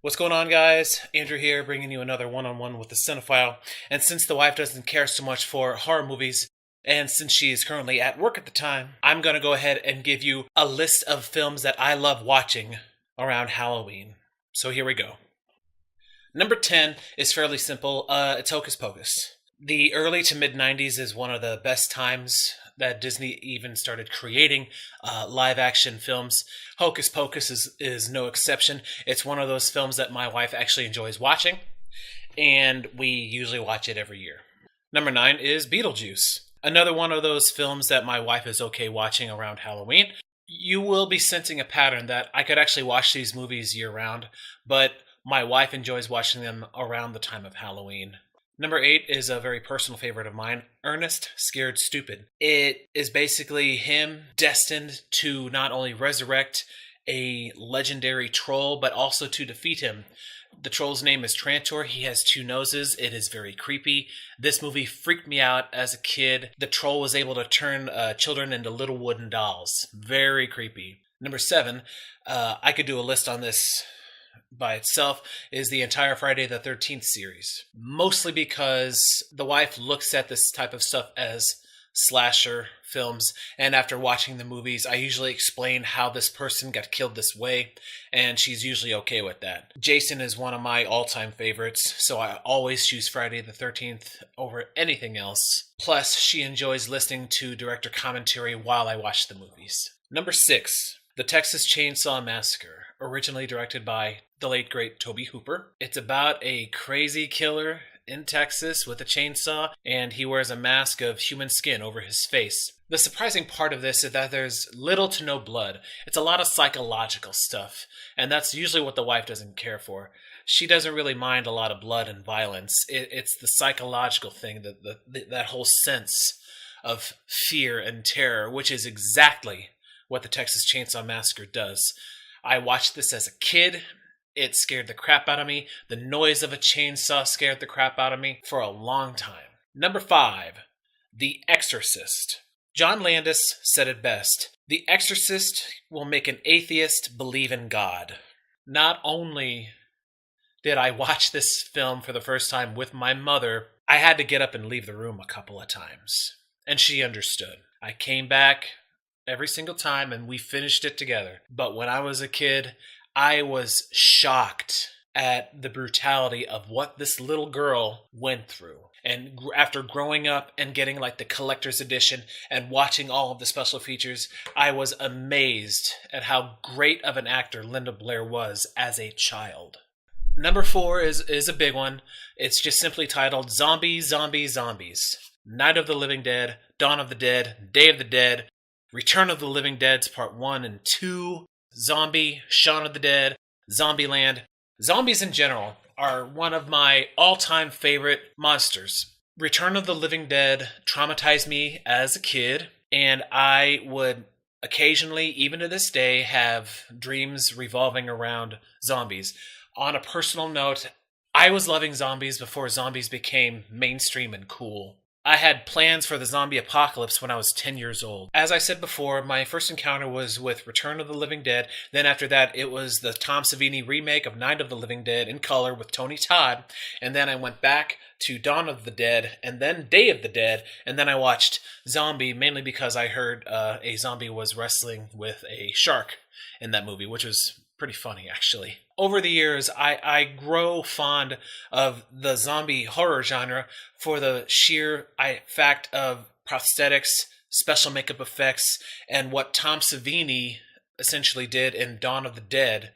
What's going on, guys? Andrew here, bringing you another one-on-one with the Cinephile. And since the wife doesn't care so much for horror movies, and since she is currently at work at the time, I'm going to go ahead and give you a list of films that I love watching around Halloween. So here we go. Number 10 is fairly simple. It's Hocus Pocus. The early to mid-90s is one of the best times that Disney even started creating live-action films. Hocus Pocus is no exception. It's one of those films that my wife actually enjoys watching, and we usually watch it every year. Number 9 is Beetlejuice. Another one of those films that my wife is okay watching around Halloween. You will be sensing a pattern that I could actually watch these movies year-round, but my wife enjoys watching them around the time of Halloween. Number 8 is a very personal favorite of mine, Ernest Scared Stupid. It is basically him destined to not only resurrect a legendary troll, but also to defeat him. The troll's name is Trantor. He has 2 noses. It is very creepy. This movie freaked me out as a kid. The troll was able to turn children into little wooden dolls. Very creepy. Number 7, I could do a list on this by itself, is the entire Friday the 13th series. Mostly because the wife looks at this type of stuff as slasher films, and after watching the movies, I usually explain how this person got killed this way, and she's usually okay with that. Jason is one of my all-time favorites, so I always choose Friday the 13th over anything else. Plus, she enjoys listening to director commentary while I watch the movies. Number 6, The Texas Chainsaw Massacre, originally directed by the late great Tobe Hooper. It's about a crazy killer in Texas with a chainsaw, and he wears a mask of human skin over his face. The surprising part of this is that there's little to no blood. It's a lot of psychological stuff, and that's usually what the wife doesn't care for. She doesn't really mind a lot of blood and violence. It's the psychological thing, that whole sense of fear and terror, which is exactly what the Texas Chainsaw Massacre does. I watched this as a kid. It scared the crap out of me. The noise of a chainsaw scared the crap out of me for a long time. Number 5, The Exorcist. John Landis said it best. The Exorcist will make an atheist believe in God. Not only did I watch this film for the first time with my mother, I had to get up and leave the room a couple of times. And she understood. I came back every single time, and we finished it together. But when I was a kid, I was shocked at the brutality of what this little girl went through. And after growing up and getting like the collector's edition and watching all of the special features, I was amazed at how great of an actor Linda Blair was as a child. Number 4 is a big one. It's just simply titled Zombies, Zombies, Zombies. Night of the Living Dead, Dawn of the Dead, Day of the Dead, Return of the Living Dead's Part 1 and 2, Zombie, Shaun of the Dead, Zombieland. Zombies in general are one of my all-time favorite monsters. Return of the Living Dead traumatized me as a kid, and I would occasionally, even to this day, have dreams revolving around zombies. On a personal note, I was loving zombies before zombies became mainstream and cool. I had plans for the zombie apocalypse when I was 10 years old. As I said before, my first encounter was with Return of the Living Dead. Then after that, it was the Tom Savini remake of Night of the Living Dead in color with Tony Todd. And then I went back to Dawn of the Dead, and then Day of the Dead. And then I watched Zombie, mainly because I heard a zombie was wrestling with a shark in that movie, which was pretty funny, actually. Over the years, I grow fond of the zombie horror genre for the sheer fact of prosthetics, special makeup effects, and what Tom Savini essentially did in Dawn of the Dead,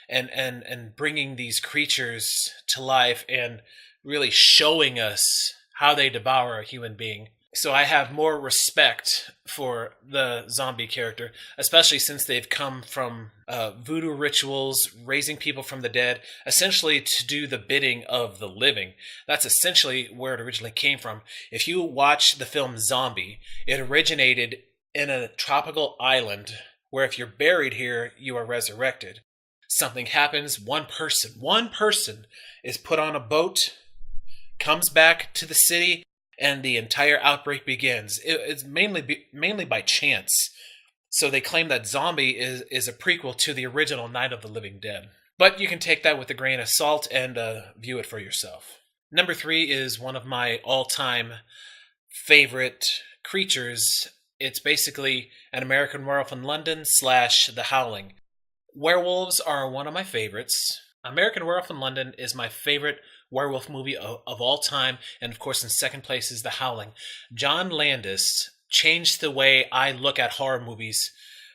and bringing these creatures to life and really showing us how they devour a human being. So I have more respect for the zombie character, especially since they've come from voodoo rituals, raising people from the dead, essentially to do the bidding of the living. That's essentially where it originally came from. If you watch the film Zombie, it originated in a tropical island where if you're buried here, you are resurrected. Something happens, one person is put on a boat, comes back to the city, and the entire outbreak begins. It's mainly by chance. So they claim that Zombie is a prequel to the original Night of the Living Dead. But you can take that with a grain of salt and view it for yourself. Number 3 is one of my all-time favorite creatures. It's basically an American Werewolf in London / The Howling. Werewolves are one of my favorites. American Werewolf in London is my favorite werewolf movie of all time, and of course in second place is The Howling. John Landis changed the way I look at horror movies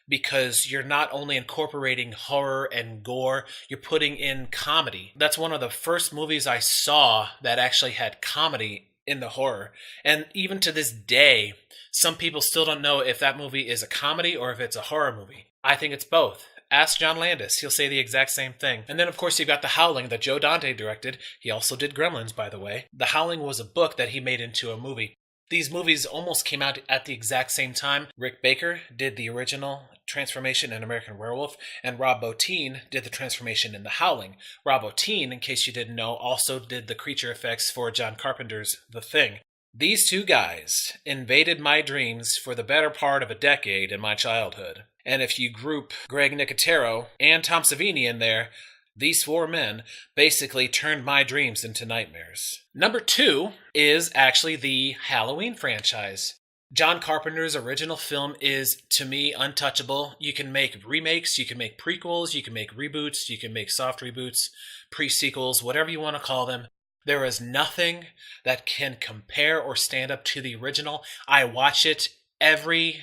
because you're not only incorporating horror and gore, you're putting in comedy. That's one of the first movies I saw that actually had comedy in the horror. And even to this day, some people still don't know if that movie is a comedy or if it's a horror movie. I think it's both. Ask John Landis. He'll say the exact same thing. And then, of course, you've got The Howling that Joe Dante directed. He also did Gremlins, by the way. The Howling was a book that he made into a movie. These movies almost came out at the exact same time. Rick Baker did the original transformation in American Werewolf, and Rob Bottin did the transformation in The Howling. Rob Bottin, in case you didn't know, also did the creature effects for John Carpenter's The Thing. These two guys invaded my dreams for the better part of a decade in my childhood. And if you group Greg Nicotero and Tom Savini in there, these 4 men basically turned my dreams into nightmares. Number 2 is actually the Halloween franchise. John Carpenter's original film is, to me, untouchable. You can make remakes, you can make prequels, you can make reboots, you can make soft reboots, pre-sequels, whatever you want to call them. There is nothing that can compare or stand up to the original. I watch it every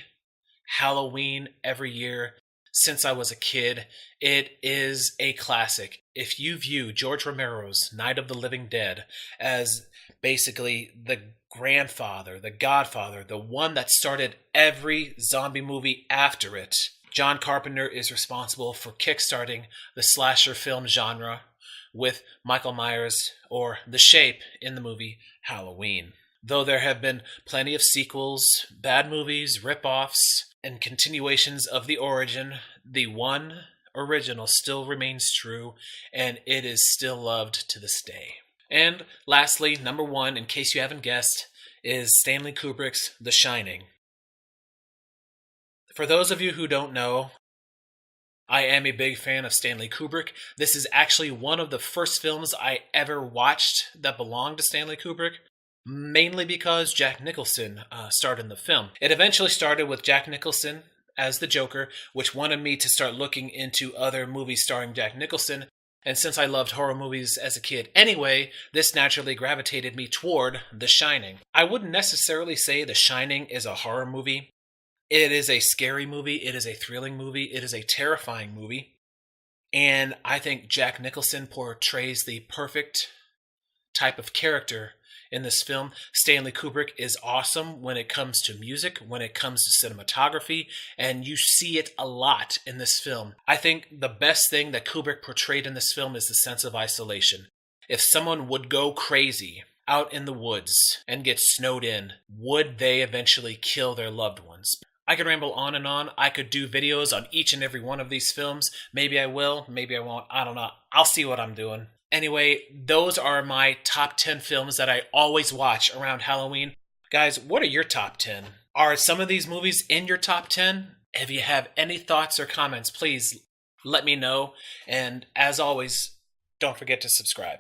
Halloween, every year since I was a kid. It is a classic. If you view George Romero's Night of the Living Dead as basically the grandfather, the godfather, the one that started every zombie movie after it, John Carpenter is responsible for kickstarting the slasher film genre with Michael Myers or The Shape in the movie Halloween. Though there have been plenty of sequels, bad movies, rip-offs, and continuations of the origin, the one original still remains true, and it is still loved to this day. And lastly, number 1, in case you haven't guessed, is Stanley Kubrick's The Shining. For those of you who don't know, I am a big fan of Stanley Kubrick. This is actually one of the first films I ever watched that belonged to Stanley Kubrick, mainly because Jack Nicholson starred in the film. It eventually started with Jack Nicholson as the Joker, which wanted me to start looking into other movies starring Jack Nicholson. And since I loved horror movies as a kid anyway, this naturally gravitated me toward The Shining. I wouldn't necessarily say The Shining is a horror movie. It is a scary movie, it is a thrilling movie, it is a terrifying movie. And I think Jack Nicholson portrays the perfect type of character in this film. Stanley Kubrick is awesome when it comes to music, when it comes to cinematography, and you see it a lot in this film. I think the best thing that Kubrick portrayed in this film is the sense of isolation. If someone would go crazy out in the woods and get snowed in, would they eventually kill their loved ones? I could ramble on and on. I could do videos on each and every one of these films. Maybe I will, maybe I won't. I don't know. I'll see what I'm doing. Anyway, those are my top 10 films that I always watch around Halloween. Guys, what are your top 10? Are some of these movies in your top 10? If you have any thoughts or comments, please let me know. And as always, don't forget to subscribe.